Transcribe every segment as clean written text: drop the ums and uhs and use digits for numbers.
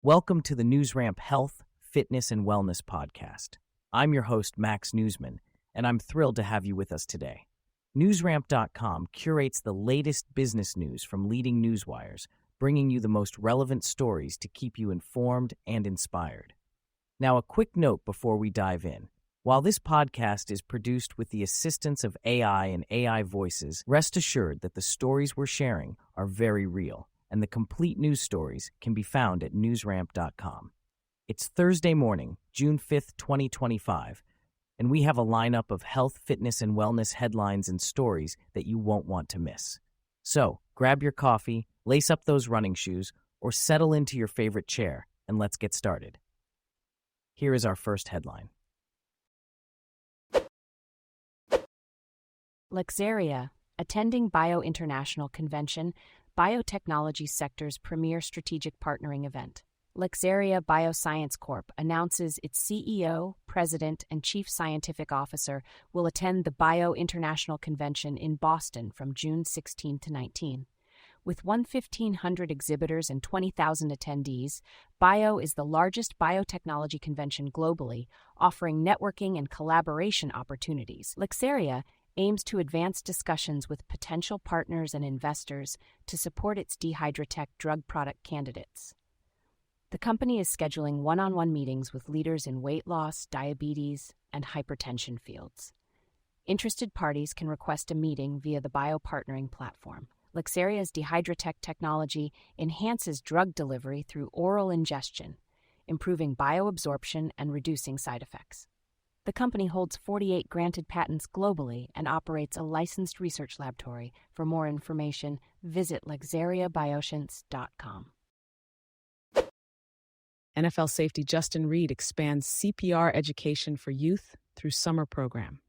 Welcome to the NewsRamp Health, Fitness, and Wellness podcast. I'm your host, Max Newsman, and I'm thrilled to have you with us today. NewsRamp.com curates the latest business news from leading newswires, bringing you the most relevant stories to keep you informed and inspired. Now, a quick note before we dive in. While this podcast is produced with the assistance of AI and AI voices, rest assured that the stories we're sharing are very real, and the complete news stories can be found at newsramp.com. It's Thursday morning, June 5th, 2025, and we have a lineup of health, fitness, and wellness headlines and stories that you won't want to miss. So, grab your coffee, lace up those running shoes, or settle into your favorite chair, and let's get started. Here is our first headline. Lexaria, attending Bio International Convention, Biotechnology sector's premier strategic partnering event. Lexaria Bioscience Corp. announces its CEO, President, and Chief Scientific Officer will attend the Bio International Convention in Boston from June 16 to 19. With 1,500 exhibitors and 20,000 attendees, Bio is the largest biotechnology convention globally, offering networking and collaboration opportunities. Lexaria aims to advance discussions with potential partners and investors to support its Dehydratech drug product candidates. The company is scheduling one-on-one meetings with leaders in weight loss, diabetes, and hypertension fields. Interested parties can request a meeting via the Bio Partnering platform. Lexaria's Dehydratech technology enhances drug delivery through oral ingestion, improving bioabsorption and reducing side effects. The company holds 48 granted patents globally and operates a licensed research laboratory. For more information, visit lexariabioscience.com. NFL safety Justin Reid expands CPR education for youth through summer program.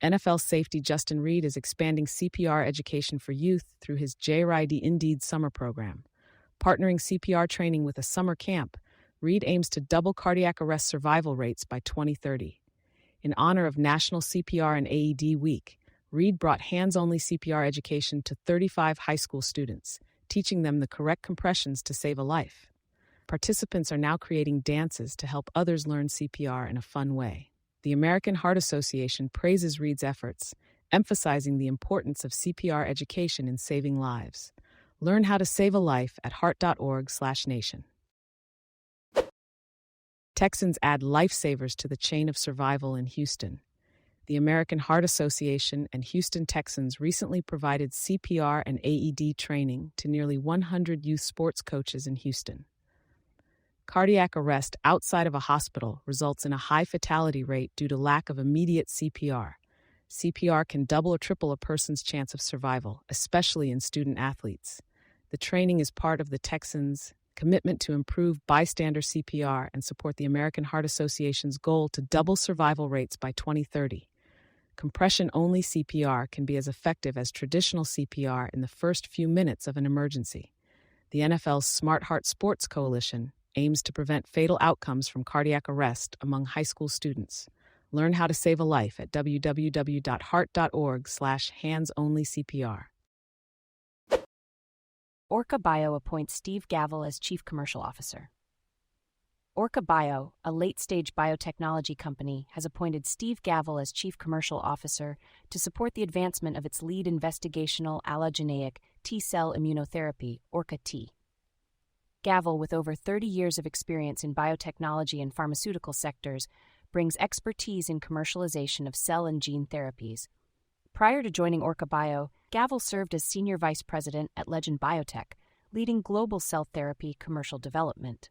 NFL safety Justin Reid is expanding CPR education for youth through his JRID Indeed summer program. Partnering CPR training with a summer camp, Reid aims to double cardiac arrest survival rates by 2030. In honor of National CPR and AED Week, Reid brought hands-only CPR education to 35 high school students, teaching them the correct compressions to save a life. Participants are now creating dances to help others learn CPR in a fun way. The American Heart Association praises Reid's efforts, emphasizing the importance of CPR education in saving lives. Learn how to save a life at heart.org/nation. Texans add lifesavers to the chain of survival in Houston. The American Heart Association and Houston Texans recently provided CPR and AED training to nearly 100 youth sports coaches in Houston. Cardiac arrest outside of a hospital results in a high fatality rate due to lack of immediate CPR. CPR can double or triple a person's chance of survival, especially in student athletes. The training is part of the Texans' commitment to improve bystander CPR and support the American Heart Association's goal to double survival rates by 2030. Compression-only CPR can be as effective as traditional CPR in the first few minutes of an emergency. The NFL's Smart Heart Sports Coalition aims to prevent fatal outcomes from cardiac arrest among high school students. Learn how to save a life at www.heart.org/hands-only-CPR. Orca Bio appoints Steve Gavel as Chief Commercial Officer. Orca Bio, a late-stage biotechnology company, has appointed Steve Gavel as Chief Commercial Officer to support the advancement of its lead investigational allogeneic T-cell immunotherapy, Orca-T. Gavel, with over 30 years of experience in biotechnology and pharmaceutical sectors, brings expertise in commercialization of cell and gene therapies. Prior to joining Orca Bio, Gavel served as Senior Vice President at Legend Biotech, leading global cell therapy commercial development.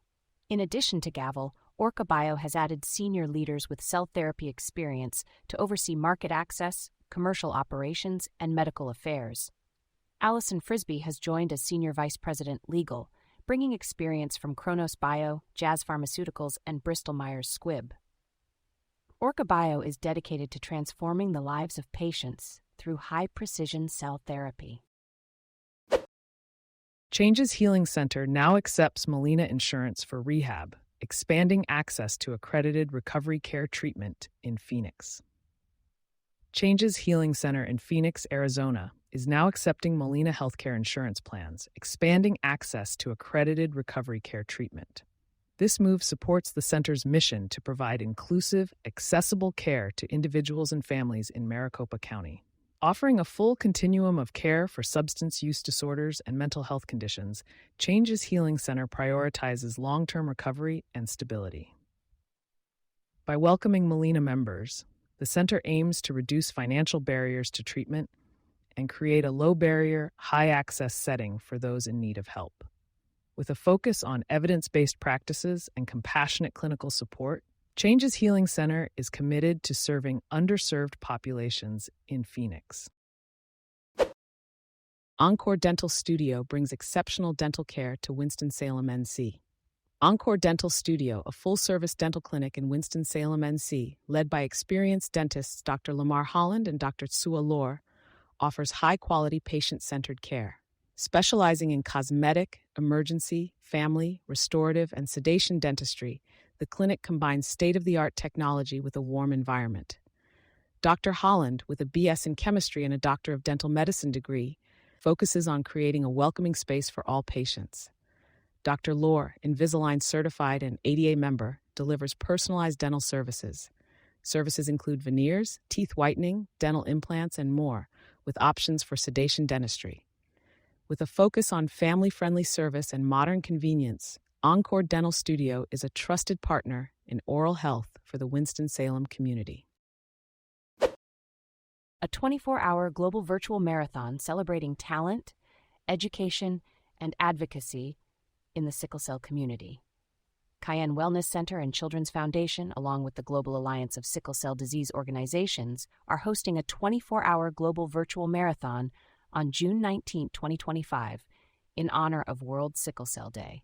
In addition to Gavel, Orca Bio has added senior leaders with cell therapy experience to oversee market access, commercial operations, and medical affairs. Allison Frisbee has joined as Senior Vice President Legal, bringing experience from Kronos Bio, Jazz Pharmaceuticals, and Bristol-Myers Squibb. Orca Bio is dedicated to transforming the lives of patients through high-precision cell therapy. Changes Healing Center now accepts Molina Insurance for rehab, expanding access to accredited recovery care treatment in Phoenix. Changes Healing Center in Phoenix, Arizona, is now accepting Molina healthcare insurance plans, expanding access to accredited recovery care treatment. This move supports the center's mission to provide inclusive, accessible care to individuals and families in Maricopa County. Offering a full continuum of care for substance use disorders and mental health conditions, Changes Healing Center prioritizes long-term recovery and stability. By welcoming Molina members, the center aims to reduce financial barriers to treatment and create a low-barrier, high-access setting for those in need of help. With a focus on evidence-based practices and compassionate clinical support, Changes Healing Center is committed to serving underserved populations in Phoenix. Encore Dental Studio brings exceptional dental care to Winston-Salem, NC. Encore Dental Studio, a full-service dental clinic in Winston-Salem, NC, led by experienced dentists Dr. Lamar Holland and Dr. Tsua Lor, offers high-quality, patient-centered care. Specializing in cosmetic, emergency, family, restorative, and sedation dentistry, the clinic combines state-of-the-art technology with a warm environment. Dr. Holland, with a BS in chemistry and a Doctor of Dental Medicine degree, focuses on creating a welcoming space for all patients. Dr. Lor, Invisalign certified and ADA member, delivers personalized dental services. Services include veneers, teeth whitening, dental implants, and more, with options for sedation dentistry. With a focus on family-friendly service and modern convenience, Encore Dental Studio is a trusted partner in oral health for the Winston-Salem community. A 24-hour global virtual marathon celebrating talent, education, and advocacy in the sickle cell community. Cayenne Wellness Center and Children's Foundation, along with the Global Alliance of Sickle Cell Disease Organizations, are hosting a 24-hour global virtual marathon on June 19, 2025, in honor of World Sickle Cell Day.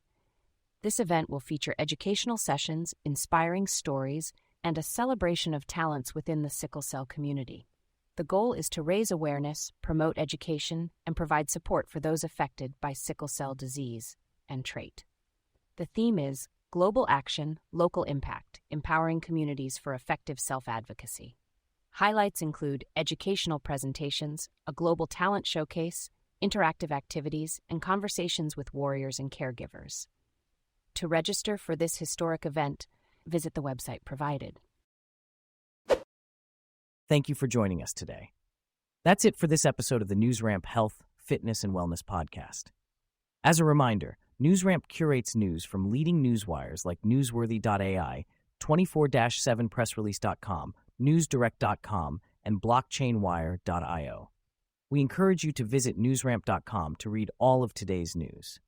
This event will feature educational sessions, inspiring stories, and a celebration of talents within the sickle cell community. The goal is to raise awareness, promote education, and provide support for those affected by sickle cell disease and trait. The theme is Global Action, Local Impact, Empowering Communities for Effective Self-Advocacy. Highlights include educational presentations, a global talent showcase, interactive activities, and conversations with warriors and caregivers. To register for this historic event, visit the website provided. Thank you for joining us today. That's it for this episode of the NewsRamp Health, Fitness, and Wellness podcast. As a reminder, NewsRamp curates news from leading newswires like Newsworthy.ai, 24-7pressrelease.com, newsdirect.com, and blockchainwire.io. We encourage you to visit newsramp.com to read all of today's news.